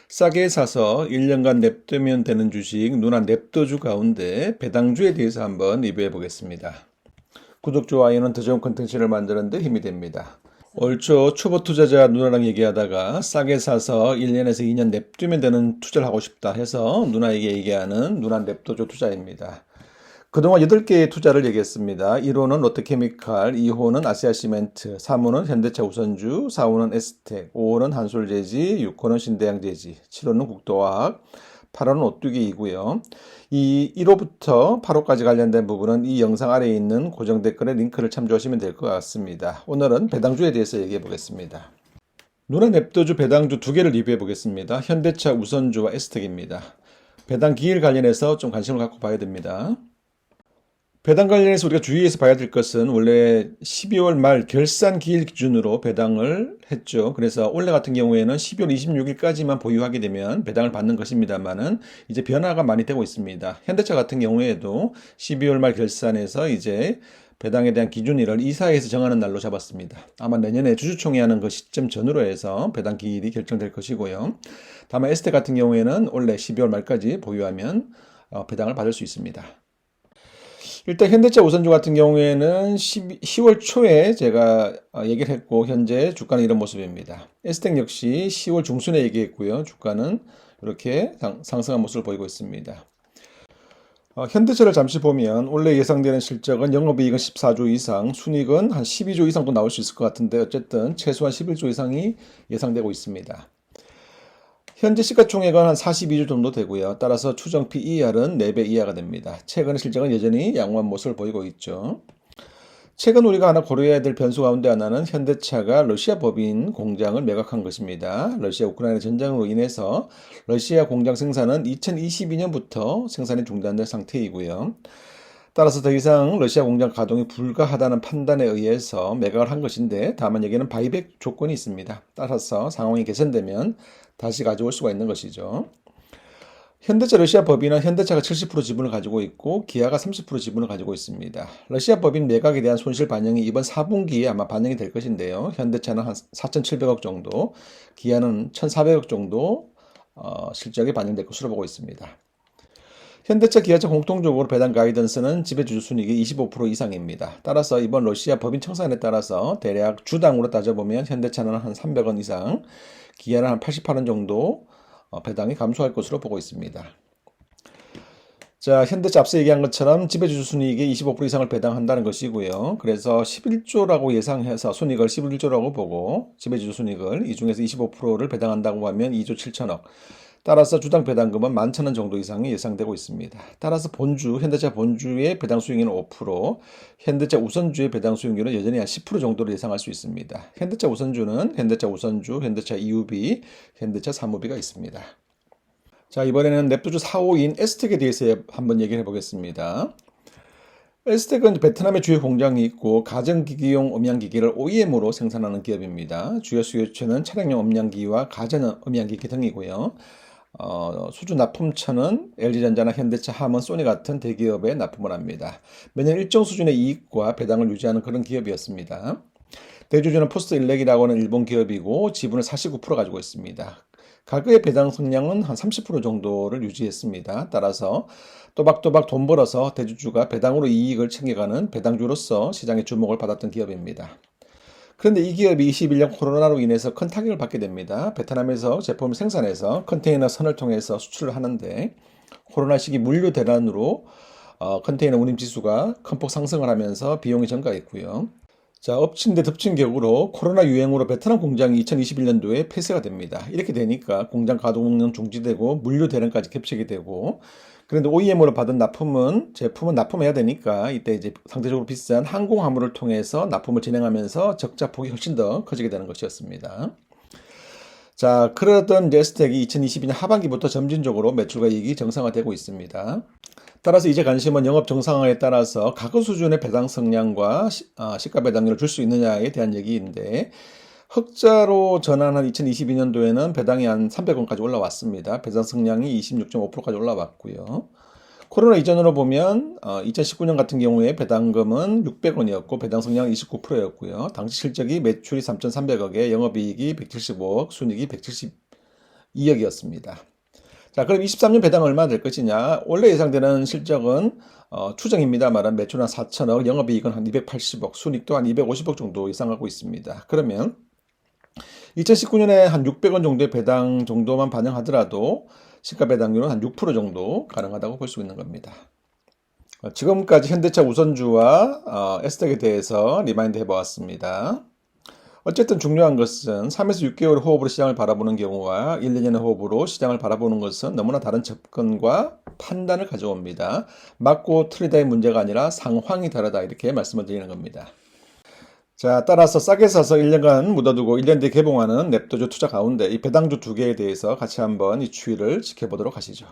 싸게 사서 1년간 냅두면 되는 주식 누나 냅둬주 가운데 배당주에 대해서 한번 리뷰해 보겠습니다. 구독, 좋아요는 더 좋은 콘텐츠를 만드는 데 힘이 됩니다. 올 초 초보 투자자 누나랑 얘기하다가 싸게 사서 1년에서 2년 냅두면 되는 투자를 하고 싶다 해서 누나에게 얘기하는 누나 냅둬주 투자입니다. 그동안 8개의 투자를 얘기했습니다. 1호는 롯데케미칼, 2호는 아시아시멘트, 3호는 현대차 우선주, 4호는 에스텍, 5호는 한솔재지, 6호는 신대양재지, 7호는 국도화학, 8호는 오뚜기이고요. 이 1호부터 8호까지 관련된 부분은 이 영상 아래에 있는 고정 댓글에 링크를 참조하시면 될 것 같습니다. 오늘은 배당주에 대해서 얘기해 보겠습니다. 누나 냅둬주 배당주 두 개를 리뷰해 보겠습니다. 현대차 우선주와 에스텍입니다. 배당 기일 관련해서 좀 관심을 갖고 봐야 됩니다. 배당 관련해서 우리가 주의해서 봐야 될 것은 원래 12월 말 결산 기일 기준으로 배당을 했죠. 그래서 올해 같은 경우에는 12월 26일까지만 보유하게 되면 배당을 받는 것입니다만은 이제 변화가 많이 되고 있습니다. 현대차 같은 경우에도 12월 말 결산에서 이제 배당에 대한 기준일을 이사회에서 정하는 날로 잡았습니다. 아마 내년에 주주총회 하는 그 시점 전후로 해서 배당 기일이 결정될 것이고요. 다만 에스테 같은 경우에는 올해 12월 말까지 보유하면 배당을 받을 수 있습니다. 일단 현대차 우선주 같은 경우에는 10월 초에 제가 얘기를 했고 현재 주가는 이런 모습입니다. 에스텍 역시 10월 중순에 얘기했고요. 주가는 이렇게 상승한 모습을 보이고 있습니다. 현대차를 잠시 보면 원래 예상되는 실적은 영업이익은 14조 이상, 순이익은 한 12조 이상도 나올 수 있을 것 같은데 어쨌든 최소한 11조 이상이 예상되고 있습니다. 현재 시가총액은 한 42조 정도 되고요. 따라서 추정 PER은 4배 이하가 됩니다. 최근의 실적은 여전히 양호한 모습을 보이고 있죠. 최근 우리가 하나 고려해야 될 변수 가운데 하나는 현대차가 러시아 법인 공장을 매각한 것입니다. 러시아 우크라이나 전쟁으로 인해서 러시아 공장 생산은 2022년부터 생산이 중단된 상태이고요. 따라서 더 이상 러시아 공장 가동이 불가하다는 판단에 의해서 매각을 한 것인데 다만 여기는 바이백 조건이 있습니다. 따라서 상황이 개선되면 다시 가져올 수가 있는 것이죠. 현대차 러시아 법인은 현대차가 70% 지분을 가지고 있고 기아가 30% 지분을 가지고 있습니다. 러시아 법인 매각에 대한 손실 반영이 이번 4분기에 아마 반영이 될 것인데요. 현대차는 한 4,700억 정도, 기아는 1,400억 정도 실적이 반영될 것으로 보고 있습니다. 현대차, 기아차 공통적으로 배당 가이던스는 지배주주 순이익이 25% 이상입니다. 따라서 이번 러시아 법인 청산에 따라서 대략 주당으로 따져보면 현대차는 한 300원 이상, 기아는 한 88원 정도 배당이 감소할 것으로 보고 있습니다. 자, 현대차 앞서 얘기한 것처럼 지배주주 순이익의 25% 이상을 배당한다는 것이고요. 그래서 11조라고 예상해서 순이익을 11조라고 보고 지배주주 순이익을 이 중에서 25%를 배당한다고 하면 2조 7천억. 따라서 주당 배당금은 11,000원 정도 이상이 예상되고 있습니다. 따라서 본주, 현대차 본주의 배당 수익률은 5%, 현대차 우선주의 배당 수익률은 여전히 한 10% 정도를 예상할 수 있습니다. 현대차 우선주는 현대차 우선주, 현대차 EUB, 현대차 사무비가 있습니다. 자, 이번에는 냅두주 4호인 에스텍에 대해서 한번 얘기를 해보겠습니다. 에스텍은 베트남에 주요 공장이 있고 가전기기용 음향기기를 OEM으로 생산하는 기업입니다. 주요 수요처는 차량용 음향기와 가전 음향기기 등이고요. 수주 납품처는 LG전자나 현대차, 하먼, 소니 같은 대기업에 납품을 합니다. 매년 일정 수준의 이익과 배당을 유지하는 그런 기업이었습니다. 대주주는 포스트일렉이라고 하는 일본 기업이고 지분을 49% 가지고 있습니다. 가그의 배당 성량은 한 30% 정도를 유지했습니다. 따라서 또박또박 돈 벌어서 대주주가 배당으로 이익을 챙겨가는 배당주로서 시장의 주목을 받았던 기업입니다. 그런데 이 기업이 21년 코로나로 인해서 큰 타격을 받게 됩니다. 베트남에서 제품을 생산해서 컨테이너 선을 통해서 수출을 하는데 코로나 시기 물류 대란으로 컨테이너 운임 지수가 큰 폭 상승을 하면서 비용이 증가했고요. 자, 엎친 데 덮친 격으로 코로나 유행으로 베트남 공장이 2021년도에 폐쇄가 됩니다. 이렇게 되니까 공장 가동은 중지되고 물류 대란까지 겹치게 되고 그런데 OEM으로 받은 제품은 납품해야 되니까 이때 이제 상대적으로 비싼 항공화물을 통해서 납품을 진행하면서 적자폭이 훨씬 더 커지게 되는 것이었습니다. 자, 그러던 에스텍이 2022년 하반기부터 점진적으로 매출과 이익이 정상화되고 있습니다. 따라서 이제 관심은 영업 정상화에 따라서 가구 수준의 배당 성량과 시가 배당률을 줄 수 있느냐에 대한 얘기인데 흑자로 전환한 2022년도에는 배당이 한 300원까지 올라왔습니다. 배당 성량이 26.5%까지 올라왔고요. 코로나 이전으로 보면 2019년 같은 경우에 배당금은 600원이었고 배당 성량은 29%였고요. 당시 실적이 매출이 3,300억에 영업이익이 175억, 순이익이 2억이었습니다. 자, 그럼 23년 배당 얼마 될 것이냐? 원래 예상되는 실적은 추정입니다만 매출 한 4천억, 영업이익은 한 280억, 순익도 한 250억 정도 예상하고 있습니다. 그러면 2019년에 한 600원 정도의 배당 정도만 반영하더라도 시가 배당률은 한 6% 정도 가능하다고 볼 수 있는 겁니다. 지금까지 현대차 우선주와 S닥에 대해서 리마인드 해보았습니다. 어쨌든 중요한 것은 3에서 6개월 호흡으로 시장을 바라보는 경우와 1, 2년의 호흡으로 시장을 바라보는 것은 너무나 다른 접근과 판단을 가져옵니다. 맞고 틀리다의 문제가 아니라 상황이 다르다 이렇게 말씀을 드리는 겁니다. 자, 따라서 싸게 사서 1년간 묻어두고 1년 뒤에 개봉하는 냅도주 투자 가운데 이 배당주 두 개에 대해서 같이 한번 이 추이를 지켜보도록 하시죠.